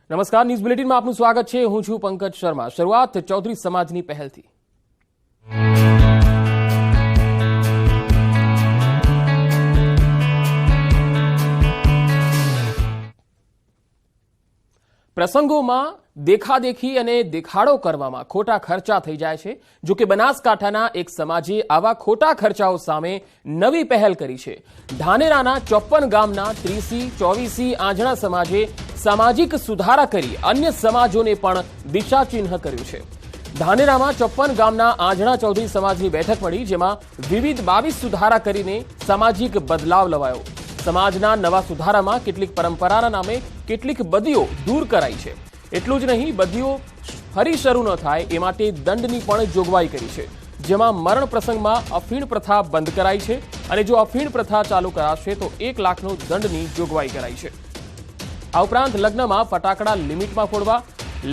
નમસ્કાર, ન્યૂઝ બુલેટિનમાં આપનું સ્વાગત છે। હું છું પંકજ શર્મા। શરૂઆત ચૌધરી સમાજની પહેલથી। પ્રસંગોમાં દેખાદેખી અને દેખાડો કરવામાં ખોટા ખર્ચા થઈ જાય છે। જો કે બનાસકાંઠાના એક સમાજે આવા ખોટા ખર્ચાઓ સામે નવી પહેલ કરી છે। ધાનેરાના 54 ગામના 30-24 આંજણા સમાજે સામાજિક સુધારા કરી અન્ય સમાજોને પણ દિશાચિહ્ન કર્યું છે। ધાનેરામાં 54 ગામના આંજણા ચૌધરી સમાજની બેઠક મળી, જેમાં વિવિધ 22 સુધારા કરીને સામાજિક બદલાવ લવાયો। સમાજના નવા સુધારામાં કેટલીક પરંપરાના નામે કેટલીક બદીઓ દૂર કરાઈ છે। એટલું જ નહીં, બદીઓ ફરી શરૂ ન થાય એ માટે દંડની પણ જોગવાઈ કરી છે, જેમાં મરણ પ્રસંગમાં અફીણ પ્રથા બંધ કરાઈ છે અને જો અફીણ પ્રથા ચાલુ કરાશે તો 1 લાખનો દંડની જોગવાઈ કરાઈ છે। આ ઉપરાંત લગ્નમાં ફટાકડા લિમિટમાં ફોડવા,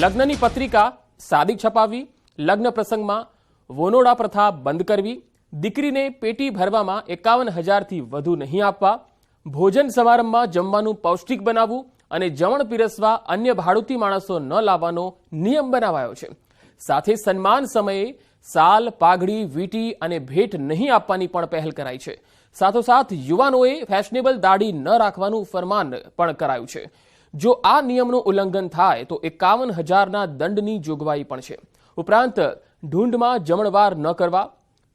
લગ્નની પત્રિકા સાદી છપાવવી, લગ્ન પ્રસંગમાં વોનોડા પ્રથા બંધ કરવી, દીકરીને પેટી ભરવામાં 51,000થી વધુ નહીં આપવા, ભોજન સમારંભમાં જમવાનું પૌષ્ટિક બનાવવું અને જમણ પીરસવા અન્ય ભાડુતી માણસો ન લાવવાનો નિયમ બનાવાયો છે। સાથે સન્માન સમયે સાલ, પાઘડી, વીંટી અને ભેટ નહીં આપવાની પણ પહેલ કરાઈ છે। સાથોસાથ યુવાનોએ ફેશનેબલ દાઢી ન રાખવાનું ફરમાન પણ કરાયું છે। જો આ નિયમનું ઉલ્લંઘન થાય તો 51,000ના દંડની જોગવાઈ પણ છે। ઉપરાંત ઢૂંઢમાં જમણવાર ન કરવા,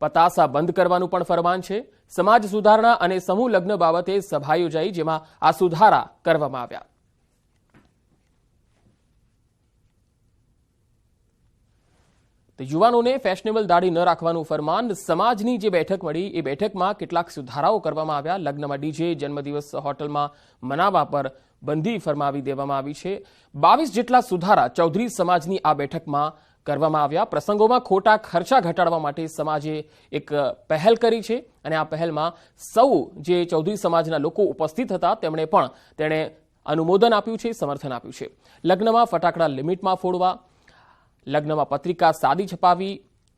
પતાસા બંધ કરવાનું પણ ફરમાન છે। સમાજ સુધારણા અને સમૂહ લગ્ન બાબતે સભા યોજાઈ, જેમાં આ સુધારા કરવામાં આવ્યા। યુવાનોને ફેશનેબલ દાઢી ન રાખવાનું ફરમાન, સમાજની જે બેઠક મળી એ બેઠકમાં કેટલાક સુધારાઓ કરવામાં આવ્યા। લગ્નમાં ડીજે, જન્મદિવસ હોટલમાં મનાવવા પર બંધી ફરમાવી દેવામાં આવી છે। 22 જેટલા સુધારા ચૌધરી સમાજની આ બેઠકમાં કરવામાં આવ્યા। પ્રસંગોમાં ખોટા ખર્ચા ઘટાડવા માટે સમાજે એક પહેલ કરી છે અને આ પહેલમાં સૌ જે ચૌધરી સમાજના લોકો ઉપસ્થિત હતા તેણે અનુમોદન આપ્યું છે, સમર્થન આપ્યું છે। લગ્નમાં ફટાકડા લિમિટમાં ફોડવા, લગ્નમાં પત્રિકા સાદી છપાવી,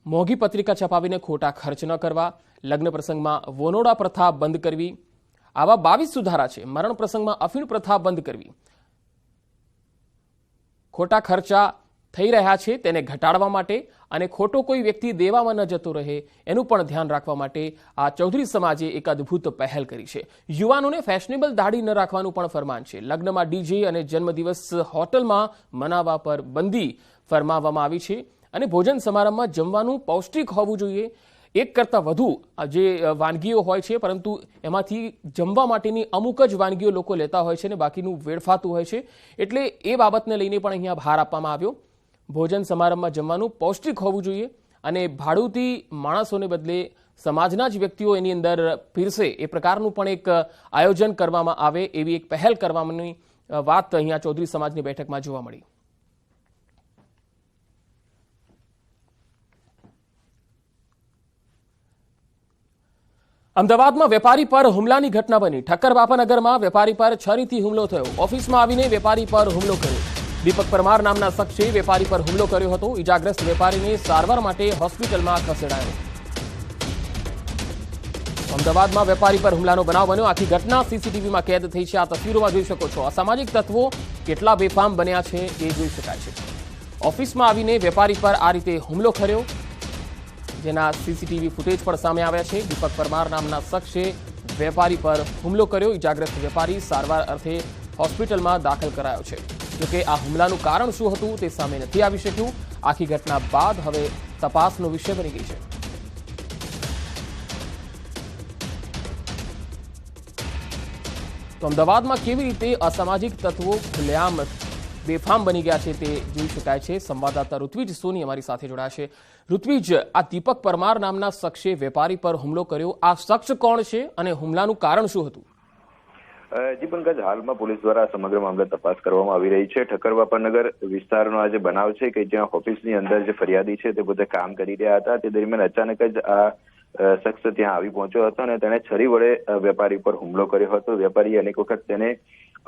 મોંઘી પત્રિકા છપાવીને ખોટા ખર્ચ ન કરવા, લગ્ન પ્રસંગમાં વોનોડા પ્રથા બંધ કરવી, આવા 22 સુધારા છે। મરણ પ્રસંગમાં અફીણ પ્રથા બંધ કરવી, ખોટા ખર્ચા થઈ રહ્યા છે તેને ઘટાડવા માટે અને ખોટો કોઈ વ્યક્તિ દેવામાં ન જતો રહે એનું પણ ધ્યાન રાખવા માટે આ ચૌધરી સમાજે એક અદ્ભુત પહેલ કરી છે। યુવાનોને ફેશનેબલ દાઢી ન રાખવાનું પણ ફરમાન છે। લગ્નમાં ડીજે અને જન્મદિવસ હોટલમાં મનાવવા પર બંધી ફરમાવવામાં આવી છે અને ભોજન સમારંભમાં જમવાનું પૌષ્ટિક હોવું જોઈએ। એક કરતાં વધુ જે વાનગીઓ હોય છે, પરંતુ એમાંથી જમવા માટેની અમુક જ વાનગીઓ લોકો લેતા હોય છે અને બાકીનું વેડફાતું હોય છે, એટલે એ બાબતને લઈને પણ અહીંયા ભાર આપવામાં આવ્યો। ભોજન સમારંભમાં જમવાનું પૌષ્ટિક હોવું જોઈએ અને ભાડુતી માણસોને બદલે સમાજના જ વ્યક્તિઓ એની અંદર પીરસે એ પ્રકારનું પણ એક આયોજન કરવામાં આવે, એવી એક પહેલ કરવાની વાત અહીંયા ચૌધરી સમાજની બેઠકમાં જોવા મળી। અમદાવાદમાં વેપારી પર હુમલાની ઘટના બની। ઠક્કર બાપાનગરમાં વેપારી પર છરીથી હુમલો થયો। ઓફિસમાં આવીને વેપારી પર હુમલો કર્યો। દીપક પરમાર નામના શખ્સે વેપારી પર હુમલો કર્યો હતો। ઇજાગ્રસ્ત વેપારીને સારવાર માટે હોસ્પિટલમાં ખસેડાયો। અમદાવાદમાં વેપારી પર હુમલાનો બનાવ બન્યો। આખી ઘટના સીસીટીવીમાં કેદ થઈ છે। આ તસવીરોમાં જોઈ શકો છો। અસામાજિક તત્વો કેટલા બેફામ બન્યા છે એ જોઈ શકાય છે। ઓફિસમાં આવીને વેપારી પર આ રીતે હુમલો કર્યો, જેના સીસીટીવી ફૂટેજ પણ સામે આવ્યા છે। દીપક પરમાર નામના શખ્સે વેપારી પર હુમલો કર્યો। ઇજાગ્રસ્ત વેપારી સારવાર અર્થે હોસ્પિટલમાં દાખલ કરાયો છે। જોકે આ હુમલાનું કારણ શું હતું તે સામે નથી આવી શક્યું। આખી ઘટના બાદ હવે તપાસનો વિષય બની ગઈ છે। તો અમદાવાદમાં કેવી રીતે અસામાજિક તત્વો ખુલ્લેઆમ બેફામ બની ગયા છે તે જોઈ શકાય છે। સંવાદદાતા ઋત્વિજ સોની અમારી સાથે જોડાયા છે। ઋત્વિજ, આ દીપક પરમાર નામના શખ્સે વેપારી પર હુમલો કર્યો, આ શખ્સ કોણ છે અને હુમલાનું કારણ શું હતું? જી પંકજ, હાલમાં પોલીસ દ્વારા સમગ્ર મામલે તપાસ કરવામાં આવી રહી છે। ઠક્કર બાપાનગર વિસ્તારનો આ જે બનાવ છે કે જ્યાં ઓફિસની અંદર જે ફરિયાદી છે તે પોતે કામ કરી રહ્યા હતા, તે દરમિયાન અચાનક જ આ શખ્સ ત્યાં આવી પહોંચ્યો હતો અને તેણે છરી વડે વેપારી પર હુમલો કર્યો હતો। વેપારીએ અનેક વખત તેને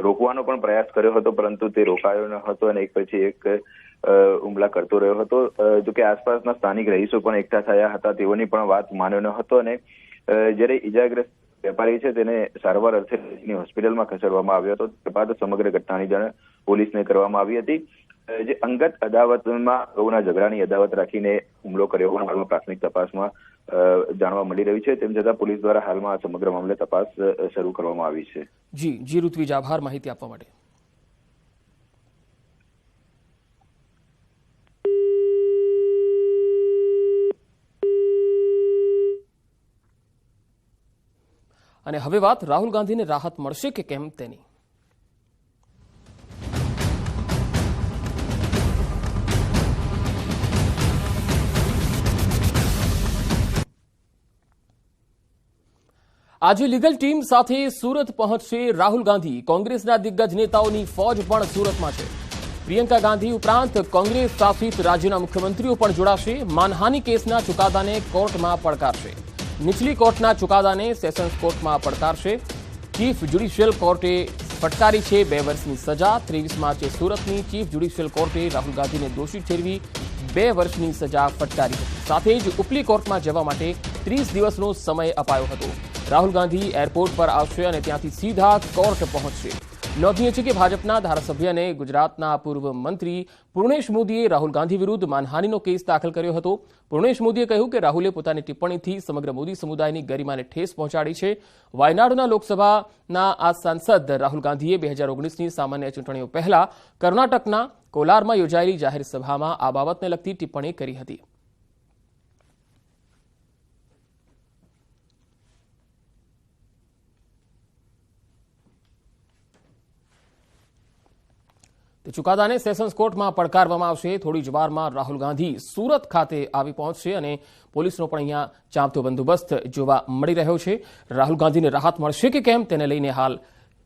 રોકવાનો પણ પ્રયાસ કર્યો હતો, પરંતુ તે રોકાયો ન હતો અને એક પછી એક હુમલા કરતો રહ્યો હતો। જોકે આસપાસના સ્થાનિક રહીશો પણ એકઠા થયા હતા, તેઓની પણ વાત માન્યો ન હતો અને જ્યારે ઇજાગ્રસ્ત વેપારી છે તેને સારવાર અર્થે હોસ્પિટલમાં ખસેડવામાં આવ્યો હતો. ત્યારબાદ સમગ્ર ઘટનાની જાણ પોલીસને કરવામાં આવી હતી. જે અંગત અદાવતમાં ગૌના ઝઘડાની અદાવત રાખીને હુમલો કર્યો હોવાનું હાલમાં પ્રાથમિક તપાસમાં જાણવા મળી રહ્યું છે. તેમ છતાં પોલીસ દ્વારા હાલમાં આ સમગ્ર મામલે તપાસ શરૂ કરવામાં આવી છે. જી ઋત્વિજ, આભાર માહિતી આપવા માટે. અને હવે વાત રાહુલ ગાંધીને રાહત મળશે કે કેમ તેની. આજે લીગલ ટીમ સાથે સુરત પહોંચશે રાહુલ ગાંધી. કોંગ્રેસના દિગ્ગજ નેતાઓની ફોજ પણ સુરતમાં છે. પ્રિયંકા ગાંધી ઉપરાંત કોંગ્રેસ શાસિત રાજ્યના મુખ્યમંત્રીઓ પણ જોડાશે. માનહાનિ કેસના ચુકાદાને કોર્ટમાં પડકારશે. નીચલી કોર્ટના ચુકાદાને સેશન્સ કોર્ટમાં પડકારશે. ચીફ જ્યુડિશિયલ કોર્ટે ફટકારી છે 2 વર્ષની સજા. 23 માર્ચે સુરતની ચીફ જ્યુડિશિયલ કોર્ટે રાહુલ ગાંધીને દોષી ઠેરવી 2 વર્ષની સજા ફટકારી હતી. સાથે જ ઉપલી કોર્ટમાં જવા માટે 30 દિવસનો સમય અપાયો હતો. રાહુલ ગાંધી એરપોર્ટ પર આવશે અને ત્યાંથી સીધા કોર્ટ પહોંચશે. નોંધનીય છે કે ભાજપના ધારાસભ્ય અને ગુજરાતના પૂર્વ મંત્રી પૂર્ણેશ મોદીએ રાહુલ ગાંધી વિરુદ્ધ માનહાનિનો કેસ દાખલ કર્યો હતો. પૂર્ણેશ મોદીએ કહ્યું કે રાહુલે પોતાની ટિપ્પણીથી સમગ્ર મોદી સમુદાયની ગરિમાને ઠેસ પહોંચાડી છે. વાયનાડના લોકસભાના આ સાંસદ રાહુલ ગાંધીએ 2019ની સામાન્ય ચૂંટણીઓ પહેલા કર્ણાટકના કોલારમાં યોજાયેલી જાહેર સભામાં આ બાબતને લગતી ટિપ્પણી કરી હતી. ચુકાદાને સેશન્સ કોર્ટમાં પડકારવામાં આવશે. થોડી જ વારમાં રાહુલ ગાંધી સુરત ખાતે આવી પહોંચશે અને પોલીસનો પણ અહીંયા ચાંપતો બંદોબસ્ત જોવા મળી રહ્યો છે. રાહુલ ગાંધીને રાહત મળશે કે કેમ તેને લઈને હાલ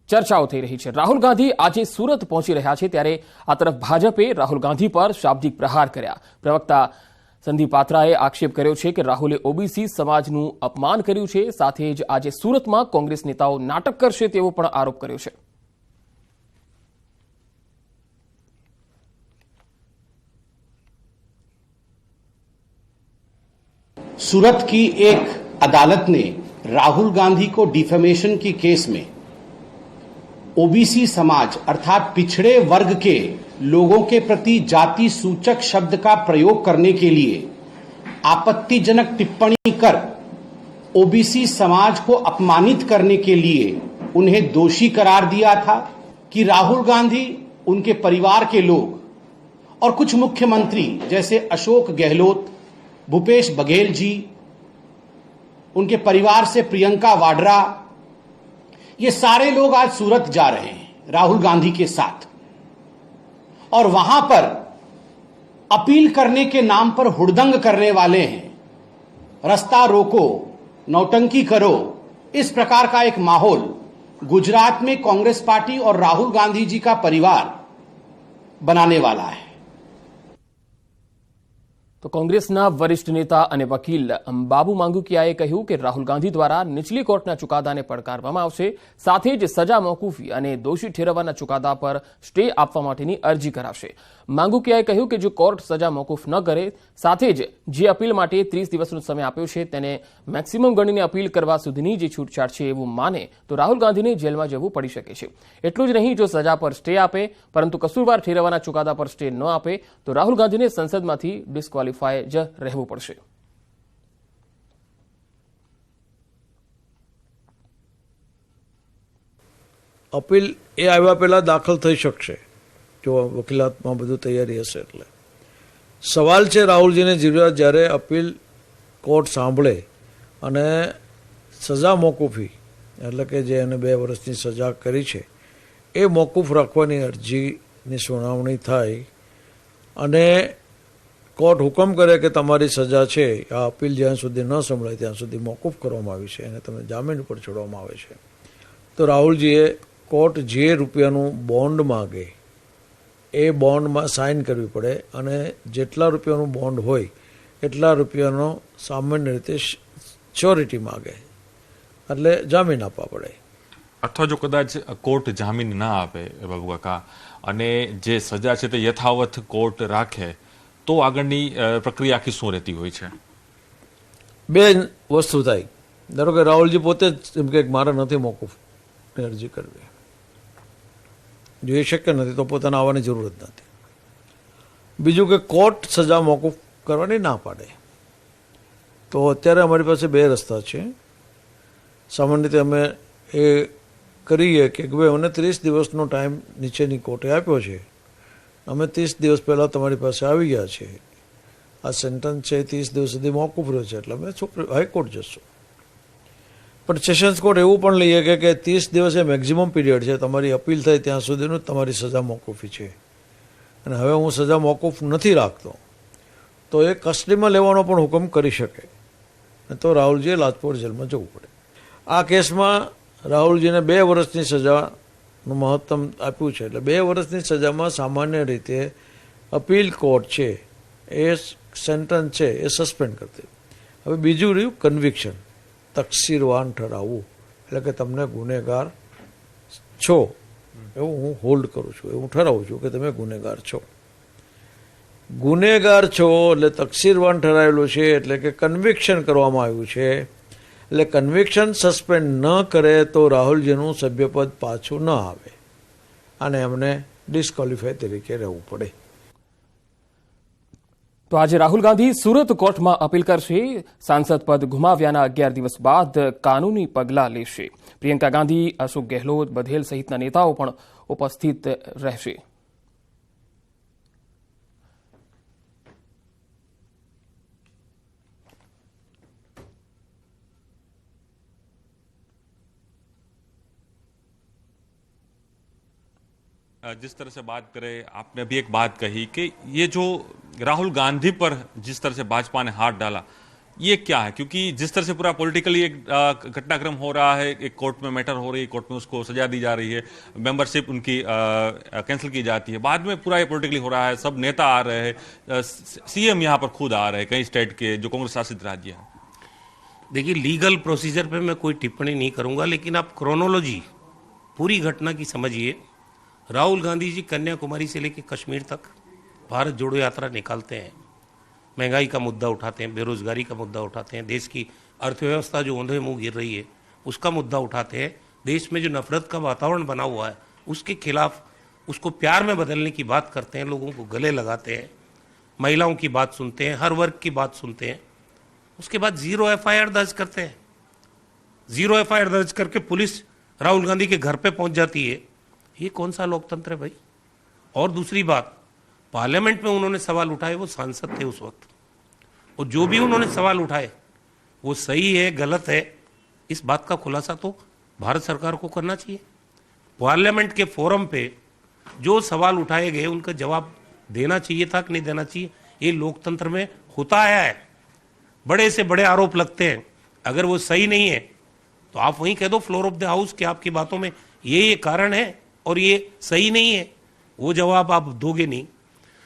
ચર્ચાઓ થઈ રહી છે. રાહુલ ગાંધી આજે સુરત પહોંચી રહ્યા છે ત્યારે આ તરફ ભાજપે રાહુલ ગાંધી પર શાબ્દિક પ્રહાર કર્યા. પ્રવક્તા સંદીપ પાત્રાએ આક્ષેપ કર્યો છે કે રાહુલે ઓબીસી સમાજનું અપમાન કર્યું છે. સાથે જ આજે સુરતમાં કોંગ્રેસ નેતાઓ નાટક કરશે તેવો પણ આરોપ કર્યો છે. सूरत की एक अदालत ने राहुल गांधी को डिफेमेशन की केस में ओबीसी समाज अर्थात पिछड़े वर्ग के लोगों के प्रति जाति सूचक शब्द का प्रयोग करने के लिए आपत्तिजनक टिप्पणी कर ओबीसी समाज को अपमानित करने के लिए उन्हें दोषी करार दिया था कि राहुल गांधी, उनके परिवार के लोग और कुछ मुख्यमंत्री जैसे अशोक गहलोत, भूपेश बघेल जी, उनके परिवार से प्रियंका वाड्रा, ये सारे लोग आज सूरत जा रहे हैं राहुल गांधी के साथ और वहां पर अपील करने के नाम पर हुड़दंग करने वाले हैं. रास्ता रोको, नौटंकी करो, इस प्रकार का एक माहौल गुजरात में कांग्रेस पार्टी और राहुल गांधी जी का परिवार बनाने वाला है. તો કોંગ્રેસના વરિષ્ઠ નેતા અને વકીલ બાબુ માંગુકિયાએ કહ્યું કે રાહુલ ગાંધી દ્વારા નીચલી કોર્ટના ચુકાદાને પડકારવામાં આવશે. સાથે જ સજા મોકૂફી અને દોષી ઠેરવવાના ચુકાદા પર સ્ટે આપવા માટેની અરજી કરાશે. માંગુકિયાએ કહ્યું કે જો કોર્ટ સજા મોકૂફ ન કરે, સાથે જ જે અપીલ માટે 30 દિવસનો સમય આપ્યો છે તેને મેક્સિમમ ગણીને અપીલ કરવા સુધીની જે છૂટછાટ છે એવું માને તો રાહુલ ગાંધીને જેલમાં જવું પડી શકે છે. એટલું જ નહીં, જો સજા પર સ્ટે આપે પરંતુ કસૂરવાર ઠેરવવાના ચુકાદા પર સ્ટે ન આપે તો રાહુલ ગાંધીને સંસદમાંથી ડિસ્ક્વોલિફાય જ રહેવું પડશે. અપીલ એ આવ્યા પહેલા દાખલ થઈ શકશે જો વકીલાતમાં બધું તૈયારી હશે. એટલે સવાલ છે રાહુલજીને જ્યારે અપીલ કોર્ટ સાંભળે અને સજા મોકૂફી એટલે કે જે એને 2 વર્ષની સજા કરી છે એ મોકૂફ રાખવાની અરજીની સુનાવણી થાય અને કોર્ટ હુકમ કરે કે તમારી સજા છે આ અપીલ જ્યાં સુધી ન સંભળાય ત્યાં સુધી મોકૂફ કરવામાં આવી છે અને તમને જામીન ઉપર છોડવામાં આવે છે, તો રાહુલજીએ કોર્ટ જે રૂપિયાનું બોન્ડ માગે એ બોન્ડમાં સાઇન કરવી પડે અને જેટલા રૂપિયાનું બોન્ડ હોય એટલા રૂપિયાનો સામાન્ય રીતે શ્યોરિટી માગે એટલે જામીન આપવા પડે. અથવા જો કદાચ કોર્ટ જામીન ના આપે બાબુ કાકા અને જે સજા છે તે યથાવત કોર્ટ રાખે તો આગળની પ્રક્રિયા આખી શું રહેતી હોય છે? 2 વસ્તુ થાય. ધારો કે રાહુલજી પોતે જ એમ કે મારે નથી મોકૂફની અરજી કરવી, જો એ શક્ય નથી તો પોતાને આવવાની જરૂર જ નથી. બીજું કે કોર્ટ સજા મોકૂફ કરવાની ના પાડે. તો અત્યારે અમારી પાસે બે રસ્તા છે. સામાન્ય રીતે અમે એ કરીએ કે ભાઈ અમને 30 દિવસનો ટાઈમ નીચેની કોર્ટે આપ્યો છે, અમે 30 દિવસ પહેલાં તમારી પાસે આવી ગયા છે, આ સેન્ટન્સ છે 30 દિવસ સુધી મોકૂફ રહ્યો છે, એટલે અમે હાઈકોર્ટ જશું. પણ સેશન્સ કોર્ટ એવું પણ લઈએ કે 30 દિવસ એ મેક્ઝિમમ પીરિયડ છે, તમારી અપીલ થાય ત્યાં સુધીનું તમારી સજા મોકૂફી છે, અને હવે હું સજા મોકૂફ નથી રાખતો તો એ કસ્ટડીમાં લેવાનો પણ હુકમ કરી શકે, તો રાહુલજીએ લાજપોર જેલમાં જવું પડે. આ કેસમાં રાહુલજીને 2 વર્ષની સજાનું મહત્તમ આપ્યું છે, એટલે 2 વર્ષની સજામાં સામાન્ય રીતે અપીલ કોર્ટ છે એ સેન્ટન્સ છે એ સસ્પેન્ડ કરતી. હવે બીજું રહ્યું કન્વિક્શન, તકસીરવાન ઠરાવવું, એટલે કે તમને ગુનેગાર છો એવું હું હોલ્ડ કરું છું, એવું ઠરાવું છું કે તમે ગુનેગાર છો. ગુનેગાર છો એટલે તકસીરવાન ઠરાવેલું છે, એટલે કે કન્વિક્શન કરવામાં આવ્યું છે. એટલે કન્વિક્શન સસ્પેન્ડ ન કરે તો રાહુલજીનું સભ્યપદ પાછું ન આવે અને એમને ડિસ્ક્વોલિફાય તરીકે રહેવું પડે. તો આજે રાહુલ ગાંધી સુરત કોર્ટમાં અપીલ કરશે. સાંસદ પદ ગુમાવ્યાના 11 દિવસ બાદ કાનૂની પગલાં લેશે. પ્રિયંકા ગાંધી, અશોક ગેહલોત, બધેલ સહિતના નેતાઓ પણ ઉપસ્થિત રહેશે. जिस तरह से बात करें, आपने अभी एक बात कही कि ये जो राहुल गांधी पर जिस तरह से भाजपा ने हाथ डाला, ये क्या है? क्योंकि जिस तरह से पूरा पॉलिटिकली एक घटनाक्रम हो रहा है, एक कोर्ट में मैटर हो रही है, कोर्ट में उसको सजा दी जा रही है, मेंबरशिप उनकी कैंसिल की जाती है, बाद में पूरा ये पॉलिटिकली हो रहा है, सब नेता आ रहे हैं, सीएम यहाँ पर खुद आ रहे हैं कई स्टेट के जो कांग्रेस शासित राज्य हैं. देखिए, लीगल प्रोसीजर पे मैं कोई टिप्पणी नहीं करूंगा, लेकिन आप क्रोनोलॉजी पूरी घटना की समझिए. राहुल गांधी जी कन्याकुमारी से लेकर कश्मीर तक भारत जोड़ो यात्रा निकालते हैं, महंगाई का मुद्दा उठाते हैं, बेरोजगारी का मुद्दा उठाते हैं, देश की अर्थव्यवस्था जो औंधे मुंह गिर रही है उसका मुद्दा उठाते हैं, देश में जो नफरत का वातावरण बना हुआ है उसके खिलाफ उसको प्यार में बदलने की बात करते हैं, लोगों को गले लगाते हैं, महिलाओं की बात सुनते हैं, हर वर्ग की बात सुनते हैं. उसके बाद 0 FIR दर्ज करते हैं. 0 FIR दर्ज करके पुलिस राहुल गांधी के घर पे पहुंच जाती है. ये कौन सा लोकतंत्र है भाई? और दूसरी बात, पार्लियामेंट में उन्होंने सवाल उठाए, वो सांसद थे उस वक्त, और जो भी उन्होंने सवाल उठाए वो सही है गलत है, इस बात का खुलासा तो भारत सरकार को करना चाहिए. पार्लियामेंट के फोरम पे जो सवाल उठाए गए उनका जवाब देना चाहिए था कि नहीं देना चाहिए. ये लोकतंत्र में होता आया है. बड़े से बड़े आरोप लगते हैं, अगर वो सही नहीं है तो आप वहीं कह दो फ्लोर ऑफ द हाउस कि आपकी बातों में ये कारण है और ये सही नहीं है. वो जवाब आप दोगे नहीं.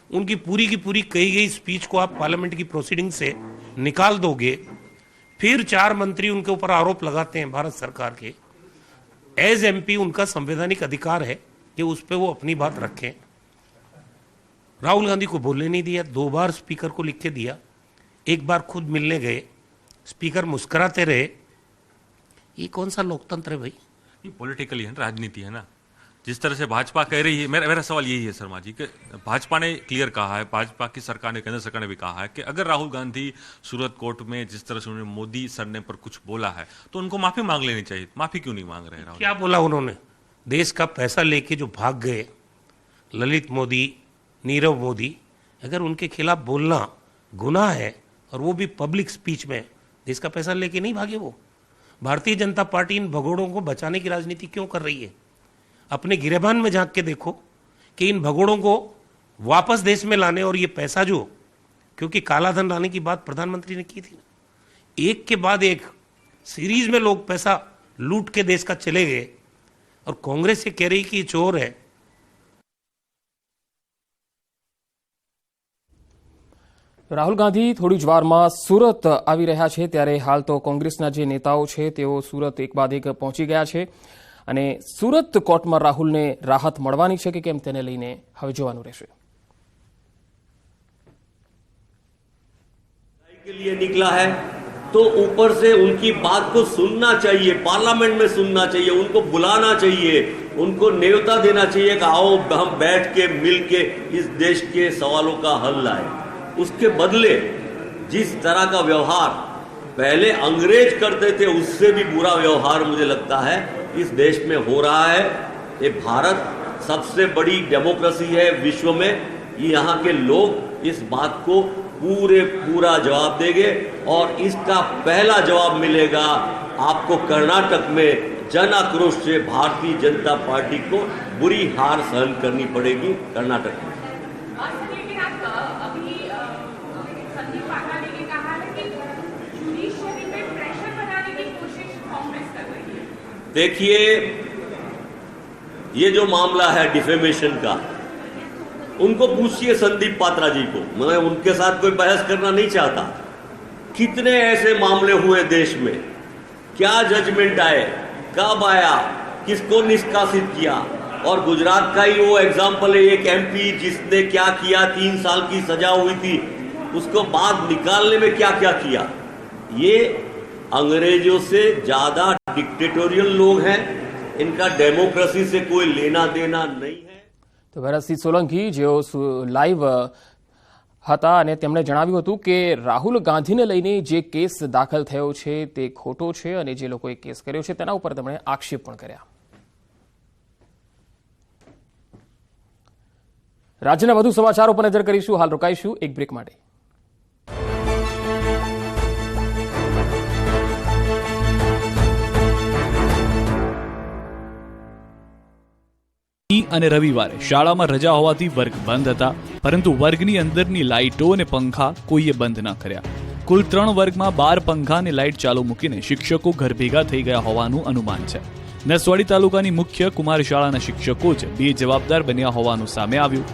उनकी पूरी की पूरी कही गई स्पीच को आप पार्लियामेंट की प्रोसीडिंग से निकाल दोगे, फिर 4 मंत्री उनके ऊपर आरोप लगाते हैं भारत सरकार के. एज MP उनका संवैधानिक अधिकार है कि उस पर वो अपनी बात रखें. राहुल गांधी को बोलने नहीं दिया, 2 बार स्पीकर को लिख के दिया, 1 बार खुद मिलने गए, स्पीकर मुस्कुराते रहे. ये कौन सा लोकतंत्र है भाई? ये पॉलिटिकली है ना, राजनीति है ना. जिस तरह से भाजपा कह रही है, मेरा सवाल यही है शर्मा जी कि भाजपा ने क्लियर कहा है, भाजपा की सरकार ने, केंद्र सरकार ने भी कहा है कि अगर राहुल गांधी सूरत कोर्ट में जिस तरह से उन्होंने मोदी सरने पर कुछ बोला है तो उनको माफी मांग लेनी चाहिए. माफी क्यों नहीं मांग रहे राहुल? क्या बोला उन्होंने? देश का पैसा लेके जो भाग गए ललित मोदी, नीरव मोदी, अगर उनके खिलाफ बोलना गुनाह है और वो भी पब्लिक स्पीच में, देश का पैसा लेके नहीं भागे वो. भारतीय जनता पार्टी इन भगोड़ों को बचाने की राजनीति क्यों कर रही है? अपने गिरेबान में झांक के देखो कि इन भगोड़ों को वापस देश में लाने, और ये पैसा जो, क्योंकि काला धन लाने की बात प्रधानमंत्री ने की थी ना, एक के बाद एक सीरीज में लोग पैसा लूट के देश का चले गए, और कांग्रेस ये कह रही कि ये चोर है. રાહુલ ગાંધી થોડી જ વારમાં સુરત આવી રહ્યા છે, ત્યારે હાલ તો કોંગ્રેસના જે નેતાઓ છે તેઓ સુરત એક બાદ એક પહોંચી ગયા છે, અને સુરત કોર્ટમાં રાહુલને રાહત મળવાની છે કે કેમ તેને લઈને હવે જોવાનું રહેશે. के लिए निकला है तो ऊपर से उनकी बात को सुनना चाहिए, पार्लियामेंट में सुनना चाहिए, उनको बुलाना चाहिए, उनको न्योता देना चाहिए कि आओ हम बैठ के मिल के इस देश के सवालों का हल लाएं। उसके बदले जिस तरह का व्यवहार पहले अंग्रेज करते थे उससे भी बुरा व्यवहार मुझे लगता है इस देश में हो रहा है। ये भारत सबसे बड़ी डेमोक्रेसी है विश्व में, यहाँ के लोग इस बात को पूरा जवाब देंगे और इसका पहला जवाब मिलेगा आपको कर्नाटक में। जन आक्रोश से भारतीय जनता पार्टी को बुरी हार सहन करनी पड़ेगी कर्नाटक में। लेकिन आप अभी संदीप पात्रा ने कहा है कि जुडिशरी पे प्रेशर बनाने की कोशिश कांग्रेस कर रही है। देखिए, ये जो मामला है डिफेमेशन का, उनको पूछिए संदीप पात्रा जी को, मैं उनके साथ कोई बहस करना नहीं चाहता। कितने ऐसे मामले हुए देश में, क्या जजमेंट आए, कब आया, किसको निष्कासित किया, और गुजरात का ही वो एग्जाम्पल है, एक एमपी जिसने क्या किया, 3 साल की सजा हुई थी, उसको बाद निकालने में क्या क्या किया। ये अंग्रेजों से ज्यादा डिक्टेटोरियल लोग हैं, इनका डेमोक्रेसी से कोई लेना देना नहीं है। તો ભરતસિંહ સોલંકી જેઓ લાઈવ હતા અને તેમણે જણાવ્યું હતું કે રાહુલ ગાંધીને લઈને જે કેસ દાખલ થયો છે તે ખોટો છે અને જે લોકોએ કેસ કર્યો છે તેના ઉપર તેમણે આક્ષેપ પણ કર્યા। રાજ્યના વધુ સમાચારો પર નજર કરીશું, હાલ રોકાઈશું એક બ્રેક માટે। અને રવિવારે શાળામાં રજા હોવાથી વર્ગ બંધ હતા, પરંતુ વર્ગની અંદરની લાઇટો અને પંખા કોઈએ બંધ ન કર્યા। કુલ 3 વર્ગમાં 12 પંખા અને લાઇટ ચાલુ મૂકીને શિક્ષકો ઘર ભેગા થઈ ગયા હોવાનું અનુમાન છે। નસવાડી તાલુકાની મુખ્ય કુમાર શાળાના શિક્ષકો જ બેજવાબદાર બન્યા હોવાનું સામે આવ્યું।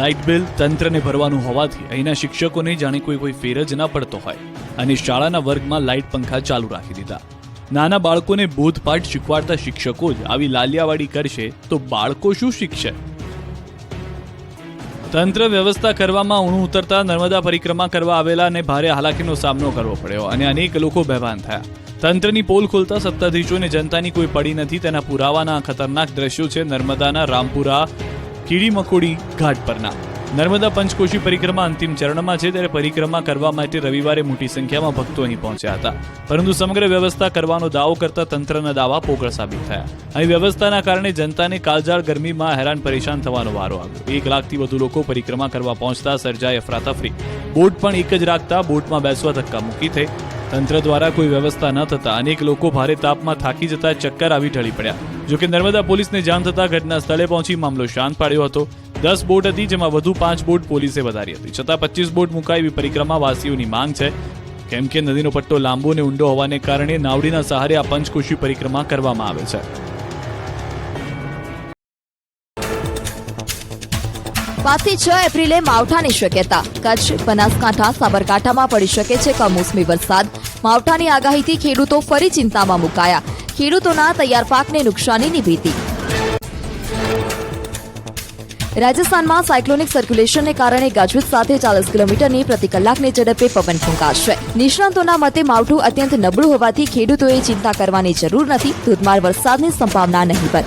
લાઇટ બિલ તંત્રને ભરવાનું હોવાથી અહીંના શિક્ષકોને જાણે કોઈ ફેર જ ન પડતો હોય અને શાળાના વર્ગમાં લાઇટ પંખા ચાલુ રાખી દીધા। નાના બાળકોને બોધપાઠ શીખવાડતા શિક્ષકો જ આવી લાલિયાવાડી કરશે તો બાળકો શું શીખશે? તંત્ર વ્યવસ્થા કરવામાં ઊણું ઉતરતા નર્મદા પરિક્રમા કરવા આવેલાને ભારે હાલાકીનો સામનો કરવો પડ્યો અને અનેક લોકો બેભાન થયા। તંત્રની પોલ ખોલતા સત્તાધીશોને જનતાની કોઈ પડી નથી તેના પુરાવાના ખતરનાક દ્રશ્યો છે નર્મદાના રામપુરા કીડી-મકોડી ઘાટ પરના। નર્મદા પંચકોશી પરિક્રમા અંતિમ ચરણમાં છે, ત્યારે પરિક્રમા કરવા માટે રવિવારે મોટી સંખ્યામાં ભક્તો અહીં પહોંચ્યા હતા, પરંતુ સમગ્ર વ્યવસ્થા કરવાનો દાવો કરતા તંત્રના દાવા પોકળ સાબિત થયા। અહીં વ્યવસ્થાના કારણે જનતાને કાળઝાળ ગરમીમાં હેરાન પરેશાન થવાનો વારો આવ્યો। 1 લાખથી વધુ લોકો પરિક્રમા કરવા પહોંચતા સર્જાઈ અફરાતફરી। બોટ પણ એક જ રાખતા બોટમાં બેસવા ધક્કા મૂકી થઈ। તંત્ર દ્વારા કોઈ વ્યવસ્થા ન થતા અનેક લોકો ભારે તાપમાં થાકી જતા ચક્કર આવી ઢળી પડ્યા। જોકે નર્મદા પોલીસને જાણ થતા ઘટના સ્થળે પહોંચી મામલો શાંત પાડ્યો હતો। 10 બોટ હતી, જેમાં વધુ 5 બોટ પોલીસે વધારી હતી, છતાં 25 બોટ મુકાઈ એવી પરિક્રમાવાસીઓની માંગ છે, કેમ કે નદીનો પટ્ટો લાંબો અને ઊંડો હોવાને કારણે નાવડીના સહારે આ પંચકોશી પરિક્રમા કરવામાં આવે છે। 5 થી 6 એપ્રિલે માવઠાની શક્યતા। કચ્છ, બનાસકાંઠા, સાબરકાંઠામાં પડી શકે છે કમોસમી વરસાદ। માવઠાની આગાહીથી ખેડૂતો ફરી ચિંતામાં મુકાયા। ખેડૂતોના તૈયાર પાકને નુકસાનીની ભીતિ। રાજસ્થાનમાં સાયક્લોનિક સર્ક્યુલેશનને કારણે ગાજવીજ સાથે 40 કિલોમીટરની પ્રતિ કલાકની ઝડપે પવન ફૂંકાશે। નિષ્ણાંતોના મતે માવઠું અત્યંત નબળું હોવાથી ખેડૂતોએ ચિંતા કરવાની જરૂર નથી। ધોધમાર વરસાદની સંભાવના નહીવત।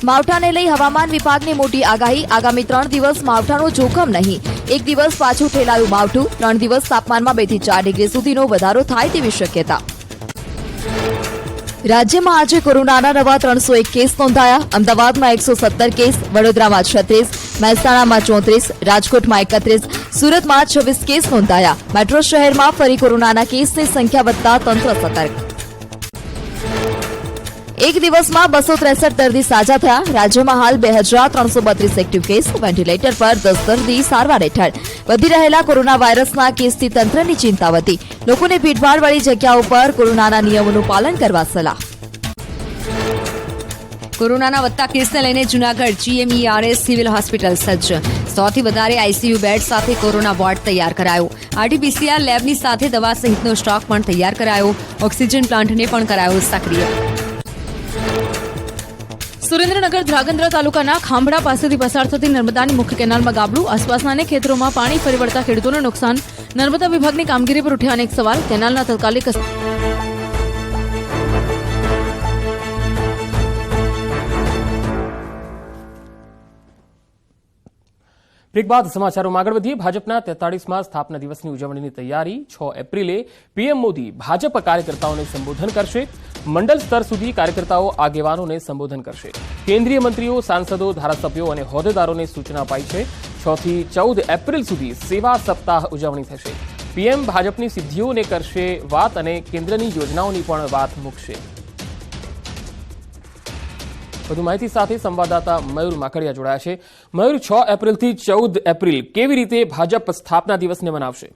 માવઠાને લઈ હવામાન વિભાગની મોટી આગાહી। આગામી 3 દિવસ માવઠાનું જોખમ નહીં। 1 દિવસ પાછું ઠેલાયું માવઠું। 3 દિવસ તાપમાનમાં 2 થી 4 ડિગ્રી સુધીનો વધારો થાય તેવી શક્યતા। રાજ્યમાં આજે કોરોનાના નવા 301 કેસ નોંધાયા। અમદાવાદમાં 117 કેસ, વડોદરામાં 36, મહેસાણામાં 34, રાજકોટમાં 31, સુરતમાં 26 કેસ નોંધાયા। મેટ્રો શહેરમાં ફરી કોરોનાના કેસની સંખ્યા વધતા તંત્ર સતર્ક। એક દિવસમાં 263 દર્દી સાજા થયા। રાજ્યમાં હાલ 2332 એક્ટિવ કેસ, વેન્ટિલેટર પર 10 દર્દી સારવાર હેઠળ। વધી રહેલા કોરોના વાયરસના કેસથી તંત્રની ચિંતા વધી। લોકોને ભીડભાડવાળી જગ્યાઓ પર કોરોનાના નિયમોનું પાલન કરવા સલાહ। કોરોનાના વધતા કેસને લઈને જૂનાગઢ GMERS સિવિલ હોસ્પિટલ સજ્જ। 100 થી વધારે ICU બેડ સાથે કોરોના વોર્ડ તૈયાર કરાયો। RT-PCR લેબની સાથે દવા સહિતનો સ્ટોક પણ તૈયાર કરાયો। ઓક્સિજન પ્લાન્ટને પણ કરાયો સક્રિય। સુરેન્દ્રનગર ધ્રાંગધ્રા તાલુકાના ખાંભડા પાસેથી પસાર થતી નર્મદાની મુખ્ય કેનાલમાં ગાબડું, આસપાસના અનેક ખેતરોમાં પાણી ફરી વળતા ખેડૂતોને નુકસાન. નર્મદા વિભાગની કામગીરી પર ઉઠ્યા અનેક સવાલ. કેનાલના તાત્કાલિક બ્રેક બાદ સમાચારોમાં આગળ વધીએ. ભાજપના 43મા સ્થાપના દિવસની ઉજવણીની તૈયારી. 6 એપ્રિલે પીએમ મોદી ભાજપ કાર્યકર્તાઓને સંબોધન કરશે. મંડળ સ્તર સુધી કાર્યકર્તાઓ આગેવાનોને સંબોધન કરશે. કેન્દ્રીય મંત્રીઓ, સાંસદો, ધારાસભ્યો અને હોદ્દેદારોને સૂચના અપાઈ છે. 6 થી 14 એપ્રિલ સુધી સેવા સપ્તાહ ઉજવણી થશે. પીએમ ભાજપની સિદ્ધિઓને કરશે વાત અને કેન્દ્રની યોજનાઓની પણ વાત મૂકશે. વધુ માહિતી સાથે સંવાદદાતા મયુર માકડિયા જોડાયા છે. મયુર, 6 એપ્રિલથી 14 એપ્રિલ કેવી રીતે ભાજપ સ્થાપના દિવસને મનાવશે?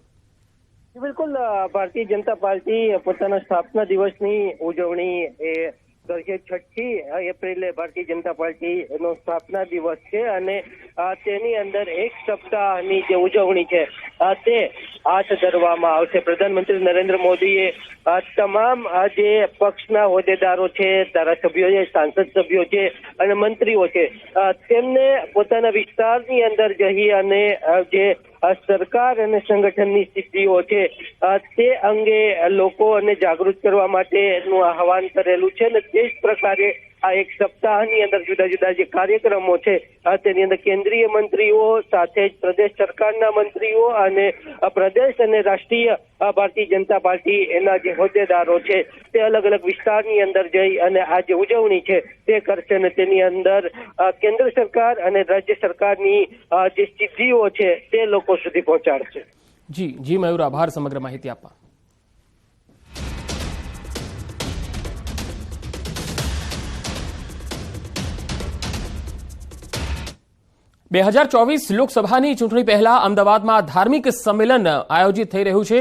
બિલકુલ, ભારતીય જનતા પાર્ટી પોતાના સ્થાપના દિવસની ઉજવણી એ કરશે. 6 એપ્રિલે ભારતીય જનતા પાર્ટીનો સ્થાપના દિવસ છે અને તેની અંદર એક સપ્તાહની જે ઉજવણી છે તે હાથ ધરવામાં આવશે. પ્રધાનમંત્રી નરેન્દ્ર મોદીએ તમામ જે પક્ષના હોદ્દેદારો છે, ધારાસભ્યો છે, સાંસદ સભ્યો છે અને મંત્રીઓ છે તેમને પોતાના વિસ્તારની અંદર જઈ અને જે સરકાર અને સંગઠનની સિદ્ધિઓ છે તે અંગે લોકોને જાગૃત કરવા માટેનું આહવાન કરેલું છે અને તે જ પ્રકારે આ એક સપ્તાહની અંદર જુદા જુદા જે કાર્યક્રમો છે તેની અંદર કેન્દ્રીય મંત્રીઓ સાથે જ પ્રદેશ સરકારના મંત્રીઓ અને પ્રદેશ અને રાષ્ટ્રીય ભારતીય જનતા પાર્ટી એના જે હોદ્દેદારો છે તે અલગ અલગ વિસ્તારની અંદર જઈ અને આ જે ઉજવણી છે તે કરશે અને તેની અંદર કેન્દ્ર સરકાર અને રાજ્ય સરકારની જે સિદ્ધિઓ છે તે લોકો સુધી પહોંચાડશે. જી મયુર, આભાર સમગ્ર માહિતી આપવા. 2024 લોકસભાની ચૂંટણી પહેલા અમદાવાદમાં ધાર્મિક સંમેલન આયોજિત થઈ રહ્યું છે.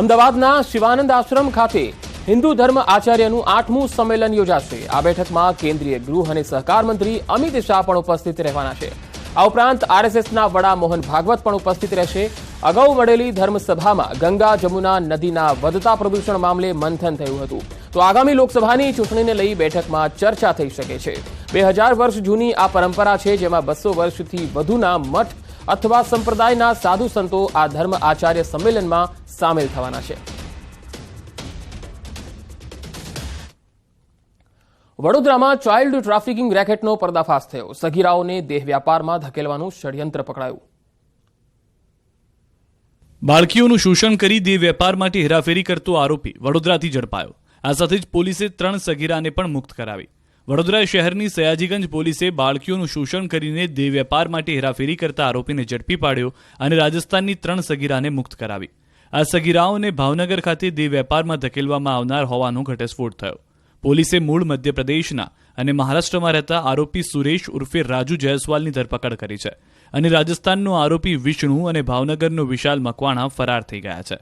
અમદાવાદના શિવાનંદ આશ્રમ ખાતે હિન્દુ ધર્મ આચાર્યનું 8મું સંમેલન યોજાશે. આ બેઠકમાં કેન્દ્રીય ગૃહ અને સહકાર મંત્રી અમિત શાહ પણ ઉપસ્થિત રહેવાના છે. આ ઉપરાંત આરએસએસના વડા મોહન ભાગવત પણ ઉપસ્થિત રહેશે. અગાઉ મળેલી ધર્મસભામાં ગંગા જમુના નદીના વધતા પ્રદૂષણ મામલે મંથન થયું હતું. તો આગામી લોકસભાની ચૂંટણીને લઈ બેઠકમાં ચર્ચા થઈ શકે છે. 2000 વર્ષ જૂની આ પરંપરા છે જેમાં 200 વર્ષથી વધુના મઠ અથવા સંપ્રદાયના સાધુ સંતો આ ધર્મ આચાર્ય સંમેલનમાં સામેલ થવાના છે. વડોદરામાં ચાઇલ્ડ ટ્રાફિકિંગ રેકેટનો પર્દાફાશ થયો. સગીરાઓને દેહ વ્યાપારમાં ધકેલવાનું ષડયંત્ર પકડાયું. બાળકીઓનું શોષણ કરી દેહ વેપાર માટે હેરાફેરી કરતો આરોપી વડોદરાથી ઝડપાયો. આ સાથે જ પોલીસે 3 સગીરાને પણ મુક્ત કરાવી. વડોદરા શહેરની સયાજીગંજ પોલીસે બાળકીઓનું શોષણ કરીને દેહ વેપાર માટે હેરાફેરી કરતા આરોપીને ઝડપી પાડ્યો અને રાજસ્થાનની 3 સગીરાને મુક્ત કરાવી. આ સગીરાઓને ભાવનગર ખાતે દેહ વેપારમાં ધકેલવામાં આવનાર હોવાનો ઘટસ્ફોટ થયો. પોલીસે મૂળ મધ્યપ્રદેશના અને મહારાષ્ટ્રમાં રહેતા આરોપી સુરેશ ઉર્ફે રાજુ જયસ્વાલની ધરપકડ કરી છે અને રાજસ્થાનનો આરોપી વિષ્ણુ અને ભાવનગરનો વિશાલ મકવાણા ફરાર થઈ ગયા છે.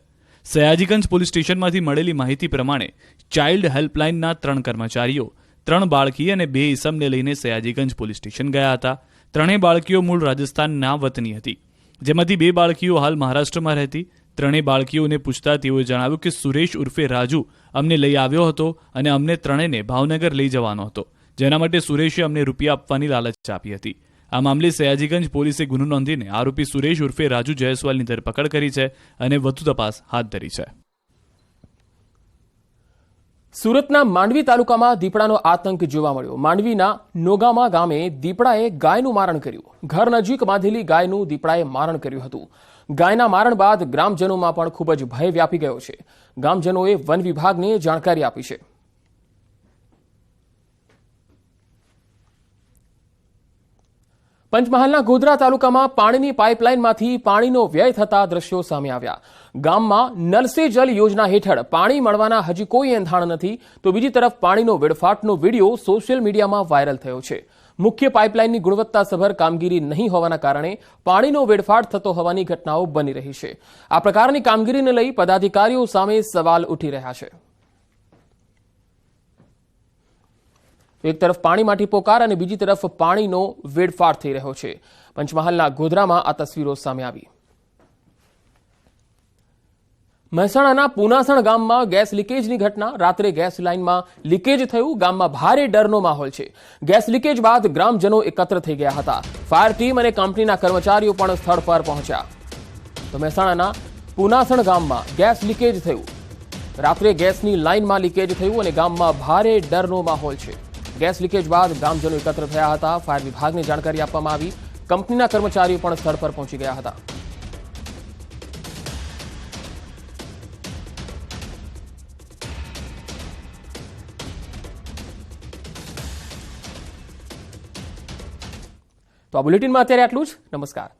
સયાજીગંજ પોલીસ સ્ટેશનમાંથી મળેલી માહિતી પ્રમાણે ચાઇલ્ડ હેલ્પલાઇનના 3 કર્મચારીઓ 3 બાળકી અને 2 ઈસમને લઈને સયાજીગંજ પોલીસ સ્ટેશન ગયા હતા. 3 બાળકીઓ મૂળ રાજસ્થાનના વતની હતી, જેમાંથી 2 બાળકીઓ હાલ મહારાષ્ટ્રમાં રહેતી. 3 બાળકીઓને પૂછતા તેઓએ જણાવ્યું કે સુરેશ ઉર્ફે રાજુ અમને લઈ આવ્યો હતો અને અમને 3ને ભાવનગર લઈ જવાનો હતો, જેના માટે સુરેશે અમને રૂપિયા આપવાની લાલચ આપી હતી. આ મામલે સયાજીગંજ પોલીસે ગુનો નોંધીને આરોપી સુરેશ ઉર્ફે રાજુ જયસ્વાલની ધરપકડ કરી છે અને વધુ તપાસ હાથ ધરી છે. સુરતના માંડવી તાલુકામાં દીપડાનો આતંક જોવા મળ્યો. માંડવીના નોગામા ગામે દીપડાએ ગાયનું મારણ કર્યું. ઘર નજીક બાંધેલી ગાયનું દીપડાએ મારણ કર્યું હતું. ગાયના મારણ બાદ ગ્રામજનોમાં પણ ખૂબ જ ભય વ્યાપી ગયો છે. ગ્રામજનોએ વન વિભાગને જાણકારી આપી છે. પંચમહાલના ગોધરા તાલુકામાં પાણીની પાઇપલાઇનમાંથી પાણીનો વ્યય થતા દ્રશ્યો સામે આવ્યા. ગામમાં નલ સે જલ યોજના હેઠળ પાણી મળવાના હજી કોઈ એંધાણ નથી, તો બીજી તરફ પાણીનો વેડફાટનો વિડીયો સોશિયલ મીડિયામાં વાયરલ થયો છે. મુખ્ય પાઇપલાઇનની ગુણવત્તાસભર કામગીરી નહીં હોવાના કારણે પાણીનો વેડફાટ થતો હોવાની ઘટનાઓ બની રહી છે. આ પ્રકારની કામગીરીને લઈ પદાધિકારીઓ સામે સવાલ ઉઠી રહ્યા છે. એક તરફ પાણી માટે પોકાર અને બીજી તરફ પાણીનો વેડફાટ થઈ રહ્યો છે. પંચમહાલના ગોધરામાં આ તસવીરો સામે આવી. મહેસાણાના પુનાસણ ગામમાં ગેસ લીકેજની ઘટના. રાત્રે ગેસ લાઇનમાં લીકેજ થયું. ગામમાં ભારે ડરનો માહોલ છે. ગેસ લીકેજ બાદ ગ્રામજનો એકત્ર થઈ ગયા હતા. ફાયર ટીમ અને કંપનીના કર્મચારીઓ પણ સ્થળ પર પહોંચ્યા. તો મહેસાણાના પુનાસણ ગામમાં ગેસ લીકેજ થયું. રાત્રે ગેસની લાઇનમાં લીકેજ થયું અને ગામમાં ભારે ડરનો માહોલ છે. ગેસ લીકેજ બાદ ગ્રામજનો એકત્ર થયા હતા. ફાયર વિભાગને જાણકારી આપવામાં આવી. કંપનીના કર્મચારીઓ પણ સ્થળ પર પહોંચી ગયા હતા. તો આ બુલેટિનમાં અત્યારે આટલું જ. નમસ્કાર.